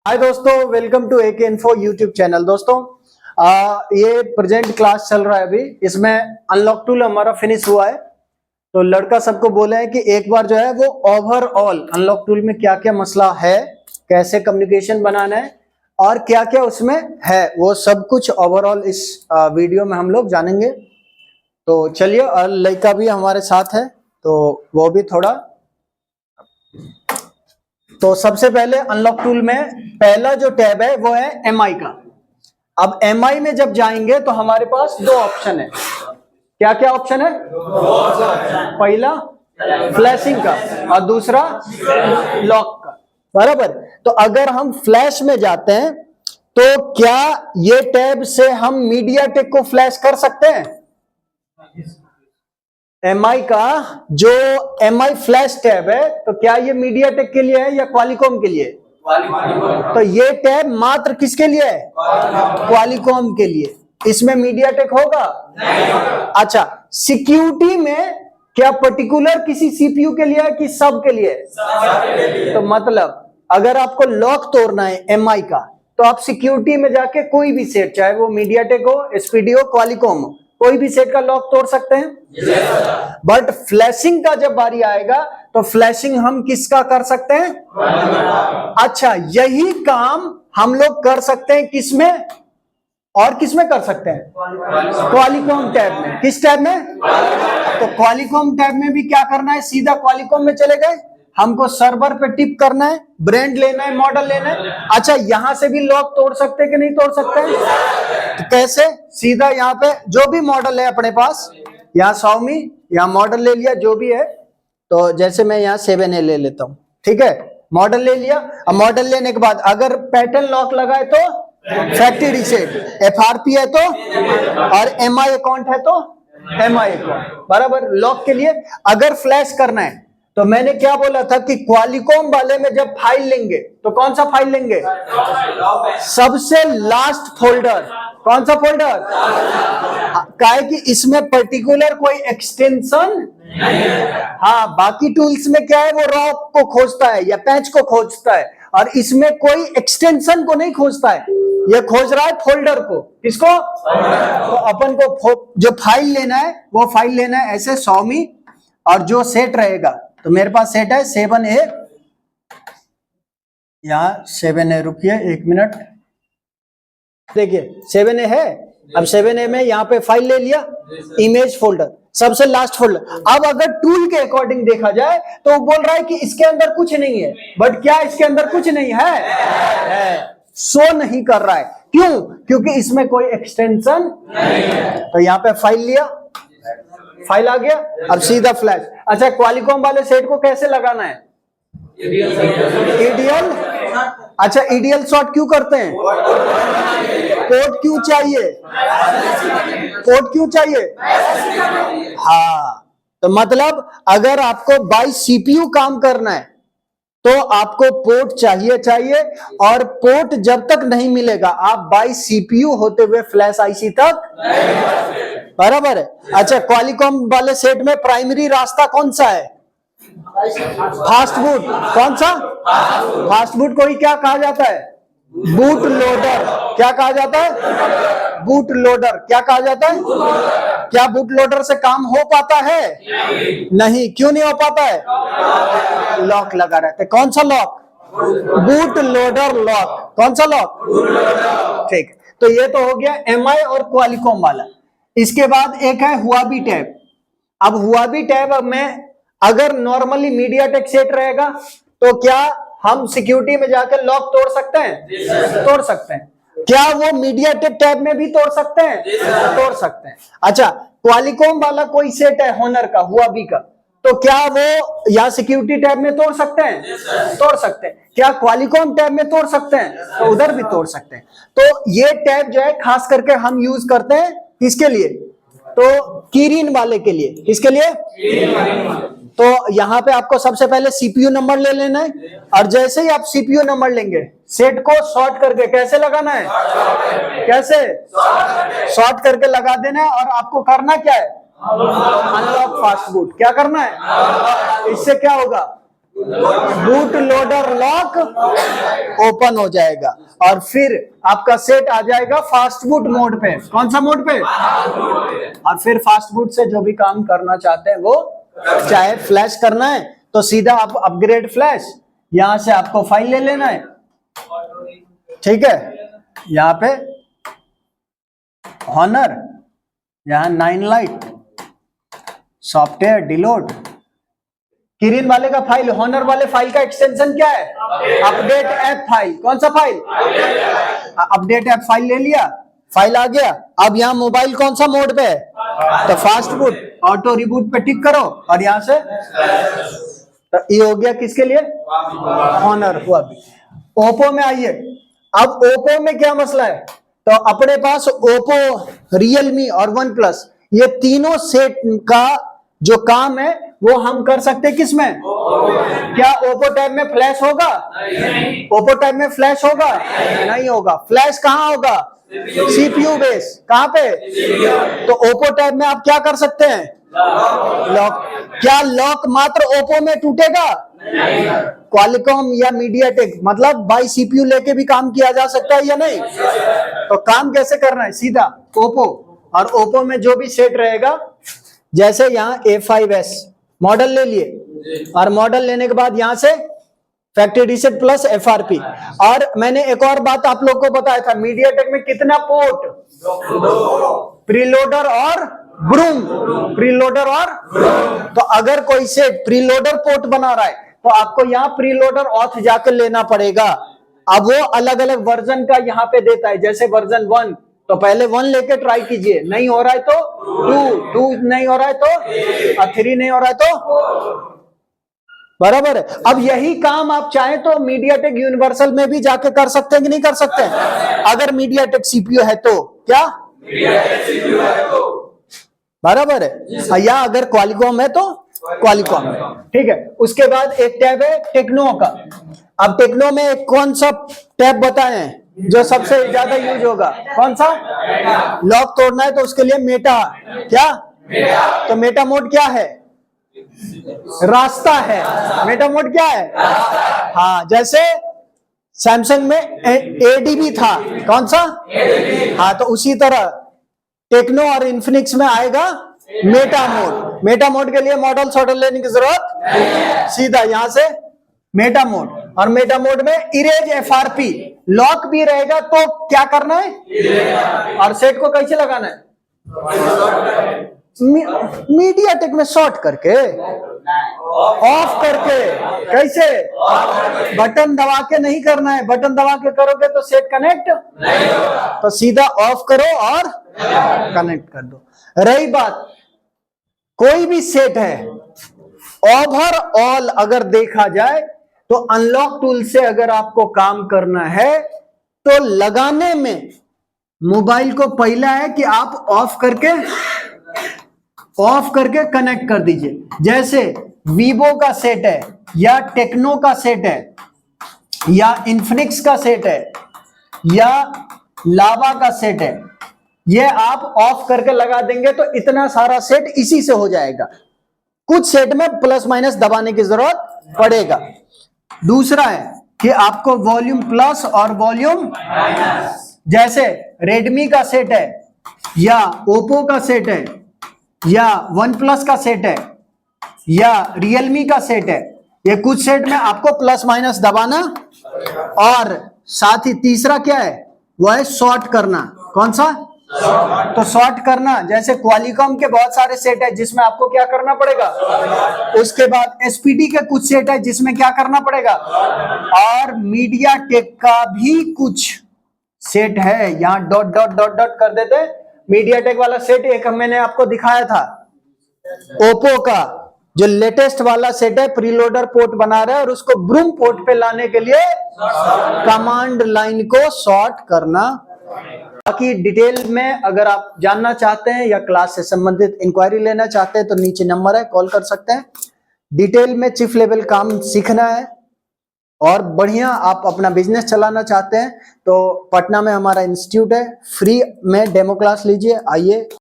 हाय दोस्तों, welcome to AK Info YouTube channel. दोस्तों ये प्रेजेंट क्लास चल रहा है अभी, इसमें अनलॉक टूल हमारा फिनिश हुआ है। तो लड़का सबको बोले हैं कि एक बार जो है वो ओवरऑल अनलॉक टूल में क्या क्या मसला है, कैसे कम्युनिकेशन बनाना है और क्या क्या उसमें है, वो सब कुछ ओवरऑल इस वीडियो में हम लोग जानेंगे। तो चलिए, और लड़का भी हमारे साथ है तो वो भी थोड़ा। तो सबसे पहले अनलॉक टूल में पहला जो टैब है वो है MI का। अब MI में जब जाएंगे तो हमारे पास दो ऑप्शन है। क्या क्या ऑप्शन है? पहला फ्लैशिंग का और दूसरा लॉक का, बराबर। तो अगर हम फ्लैश में जाते हैं तो क्या ये टैब से हम मीडियाटेक को फ्लैश कर सकते हैं? MI का जो MI फ्लैश टैब है तो क्या ये मीडियाटेक के लिए है या क्वालिकॉम के लिए? तो ये टैब मात्र किसके लिए है? क्वालिकॉम के लिए। इसमें मीडियाटेक होगा? अच्छा, सिक्योरिटी में क्या पर्टिकुलर किसी CPU के लिए है कि सब के लिए? तो मतलब अगर आपको लॉक तोड़ना है MI का तो आप सिक्योरिटी में जाके कोई भी सेट, चाहे वो मीडियाटेक हो, SPD हो, क्वालिकॉम हो, कोई भी सेट का लॉक तोड़ सकते हैं। बट फ्लैशिंग का जब बारी आएगा तो फ्लैशिंग हम किसका कर सकते हैं? अच्छा, यही काम हम लोग कर सकते हैं किसमें और किसमें कर सकते हैं? क्वालिकॉम टैब में। किस टैब में? तो क्वालिकॉम टैब में भी क्या करना है, सीधा क्वालिकॉम में चले गए, हमको सर्वर पे टिप करना है, ब्रांड लेना है, मॉडल लेना है। अच्छा, यहां से भी लॉक तोड़ सकते हैं कि नहीं तोड़ सकते हैं? तो कैसे? सीधा यहाँ पे जो भी मॉडल है अपने पास, यहाँ Xiaomi, यहाँ मॉडल ले लिया जो भी है। तो जैसे मैं यहाँ 7A ले लेता हूँ, ठीक है, मॉडल ले लिया। अब मॉडल लेने के बाद अगर पैटर्न लॉक लगाए तो फैक्ट्री रीसेट, FRP है तो, और MI अकाउंट है तो MI अकाउंट, बराबर। लॉक के लिए अगर फ्लैश करना है तो मैंने क्या बोला था कि क्वालिकॉम वाले में जब फाइल लेंगे तो कौन सा फाइल लेंगे? सबसे लास्ट फोल्डर। कौन सा फोल्डर? काहे कि इसमें पर्टिकुलर कोई एक्सटेंशन नहीं है। हाँ, बाकी टूल्स में क्या है, वो रॉक को खोजता है या पैच को खोजता है, और इसमें कोई एक्सटेंशन को नहीं खोजता है, ये खोज रहा है फोल्डर को। किसको? तो अपन को जो फाइल लेना है वो फाइल लेना है ऐसे Xiaomi, और जो सेट रहेगा, तो मेरे पास सेट है 7A, यहाँ 7A, रुकिए एक मिनट, देखिए 7A है। अब 7A में यहाँ पे फाइल ले लिया, इमेज फोल्डर, सबसे लास्ट फोल्डर। अब अगर टूल के अकॉर्डिंग देखा जाए तो वो बोल रहा है कि इसके अंदर कुछ नहीं है, बट क्या इसके अंदर कुछ नहीं है? शो नहीं कर रहा है। क्यों? क्योंकि इसमें कोई एक्सटेंशन नहीं है। तो यहाँ पे फाइल लिया, फाइल आ गया, अब सीधा फ्लैश। अच्छा, क्वालिकॉम वाले सेट को कैसे लगाना है? EDL। अच्छा, EDL शॉर्ट क्यों करते हैं? कोड क्यों चाहिए? कोड क्यों चाहिए? हाँ, तो मतलब अगर आपको बाय CPU काम करना है तो आपको पोर्ट चाहिए, और पोर्ट जब तक नहीं मिलेगा आप बाय CPU होते हुए फ्लैश IC तक, बराबर है। अच्छा, क्वालिकॉम वाले सेट में प्राइमरी रास्ता कौन सा है? Fast boot. कौन सा? फास्ट बूट को ही क्या कहा जाता है? Boot loader. क्या कहा जाता है? Boot loader. क्या कहा जाता है? क्या बूट लोडर से काम हो पाता है? नहीं। क्यों नहीं हो पाता है? लॉक लगा रहते। कौन सा लॉक? Boot loader lock. कौन सा लॉक? ठीक। तो ये तो हो गया MI और क्वालिकॉम वाला। इसके बाद एक है हुआबी टैब। अब हुआबी टैब में अगर नॉर्मली मीडियाटेक सेट रहेगा तो क्या हम सिक्योरिटी में जाकर लॉक तोड़ सकते हैं? तोड़ सकते हैं। क्या वो मीडियाटेक टैब में भी तोड़ सकते हैं? तोड़ सकते हैं। अच्छा, क्वालिकॉम वाला कोई सेट है होनर का, हुआबी का, तो क्या वो या सिक्योरिटी टैब में तोड़ सकते हैं? तोड़ सकते हैं। क्या क्वालिकॉम टैब में तोड़ सकते हैं? तो उधर भी तोड़ सकते हैं। तो ये टैब जो है खास करके हम यूज करते हैं किसके लिए? तो किरिन वाले के लिए। किसके लिए? तो यहाँ पे आपको सबसे पहले CPU नंबर ले लेना है, और जैसे ही आप CPU नंबर लेंगे सेट को शॉर्ट करके कैसे लगाना है? कैसे? शॉर्ट करके लगा देना है, और आपको करना क्या है? Unlock fast boot. क्या करना है? इससे क्या होगा? बूट लोडर लॉक ओपन हो जाएगा और फिर आपका सेट आ जाएगा फास्ट बूट मोड पे। कौन सा मोड पे? और फिर फास्ट बूट से जो भी काम करना चाहते हैं वो, चाहे फ्लैश करना है तो सीधा आप अपग्रेड फ्लैश, यहां से आपको फाइल ले लेना है, ठीक है। यहाँ पे हॉनर, यहाँ 9 लाइट सॉफ्टवेयर डिलोड, किरिन वाले का फाइल, हॉनर वाले फाइल का एक्सटेंशन क्या है? Update app file. कौन सा फाइल? अपडेट ऐप फाइल ले लिया, फाइल आ गया। अब यहाँ मोबाइल कौन सा मोड पे है? तो फास्ट बूट, ऑटो रिबूट पे टिक करो और यहाँ से, तो ये हो गया किसके लिए? हॉनर हुआ। ओप्पो में आइए। अब ओप्पो में क्या मसला है? तो अपने पास ओप्पो, रियलमी और वन प्लस, ये तीनों सेट का जो काम है वो हम कर सकते हैं किसमें? क्या ओप्पो टैब में फ्लैश होगा? ओप्पो टैब में फ्लैश होगा? नहीं होगा। फ्लैश कहाँ होगा? CPU base. कहाँ पे? तो ओप्पो टैब में आप क्या कर सकते हैं? लॉक। क्या लॉक मात्र ओप्पो में टूटेगा? क्वालिकॉम या मीडियाटेक, मतलब बाई सीपीयू लेके भी काम किया जा सकता है या नहीं? तो काम कैसे करना है? सीधा ओप्पो, और ओप्पो में जो भी सेट रहेगा, जैसे यहाँ A5s मॉडल ले लिए, और मॉडल लेने के बाद यहाँ से फैक्ट्री रीसेट प्लस FRP। और मैंने एक और बात आप लोग को बताया था, मीडियाटेक में कितना पोर्ट? प्रीलोडर और ब्रूम। प्रीलोडर और, तो अगर कोई सेट प्रीलोडर पोर्ट बना रहा है तो आपको यहाँ प्रीलोडर ऑथ जाकर लेना पड़ेगा। अब वो अलग अलग वर्जन का यहाँ पे देता है, जैसे वर्जन 1, तो पहले 1 लेके ट्राई कीजिए, नहीं हो रहा है तो 2 नहीं हो रहा है तो 3 नहीं हो रहा है तो, बराबर है। अब यही काम आप चाहें तो मीडियाटेक यूनिवर्सल में भी जाके कर सकते हैं कि नहीं कर सकते? अगर मीडियाटेक सीपीयू है तो क्या? बराबर है। या अगर क्वालिकॉम है तो क्वालिकॉम है, ठीक है। उसके बाद एक टैब है टेक्नो का। अब टेक्नो में एक कौन सा टैब बताएं जो सबसे ज्यादा यूज होगा? कौन सा? लॉक तोड़ना है तो उसके लिए मेटा, क्या? तो मेटा मोड क्या है? रास्ता है। मेटा मोड क्या है? हाँ, जैसे सैमसंग में ADB था, कौन सा? हाँ, तो उसी तरह टेक्नो और इन्फिनिक्स में आएगा मेटा मोड। मेटा मोड के लिए मॉडल शॉडल लेने की जरूरत, सीधा यहां से मेटा मोड। और मेटा मोड में इरेज FRP, लॉक भी रहेगा तो क्या करना है? और सेट को कैसे लगाना है? मीडियाटेक में शॉर्ट करके, ऑफ करके। कैसे? बटन दबा के नहीं करना है, बटन दबा के करोगे तो सेट कनेक्ट नहीं होगा, तो सीधा ऑफ करो और कनेक्ट कर दो। रही बात, कोई भी सेट है, ओवरऑल अगर देखा जाए तो अनलॉक टूल से अगर आपको काम करना है तो लगाने में मोबाइल को पहला है कि आप ऑफ करके कनेक्ट कर दीजिए। जैसे वीवो का सेट है या टेक्नो का सेट है या इन्फिनिक्स का सेट है या लावा का सेट है, ये आप ऑफ करके लगा देंगे तो इतना सारा सेट इसी से हो जाएगा। कुछ सेट में प्लस माइनस दबाने की जरूरत पड़ेगा। दूसरा है कि आपको वॉल्यूम प्लस और वॉल्यूम माइनस, जैसे रेडमी का सेट है या ओप्पो का सेट है या वन प्लस का सेट है या रियलमी का सेट है, ये कुछ सेट में आपको प्लस माइनस दबाना। और साथ ही तीसरा क्या है? वो है शॉर्ट करना। कौन सा? तो शॉर्ट करना, जैसे क्वालिकॉम के बहुत सारे सेट है जिसमें आपको क्या करना पड़ेगा। उसके बाद एसपीडी के कुछ सेट है जिसमें क्या करना पड़ेगा। और मीडियाटेक का भी कुछ सेट है, यहाँ डॉट डॉट डॉट डॉट कर देते हैं। मीडियाटेक वाला सेट एक मैंने आपको दिखाया था, ओप्पो का जो लेटेस्ट वाला सेट है, प्रीलोडर पोर्ट बना रहा है और उसको ब्रूम पोर्ट पे लाने के लिए कमांड लाइन को शॉर्ट करना। बाकी डिटेल में अगर आप जानना चाहते हैं या क्लास से संबंधित इंक्वायरी लेना चाहते हैं तो नीचे नंबर है, कॉल कर सकते हैं। डिटेल में चिफ लेवल काम सीखना है और बढ़िया आप अपना बिजनेस चलाना चाहते हैं तो पटना में हमारा इंस्टीट्यूट है, फ्री में डेमो क्लास लीजिए, आइए।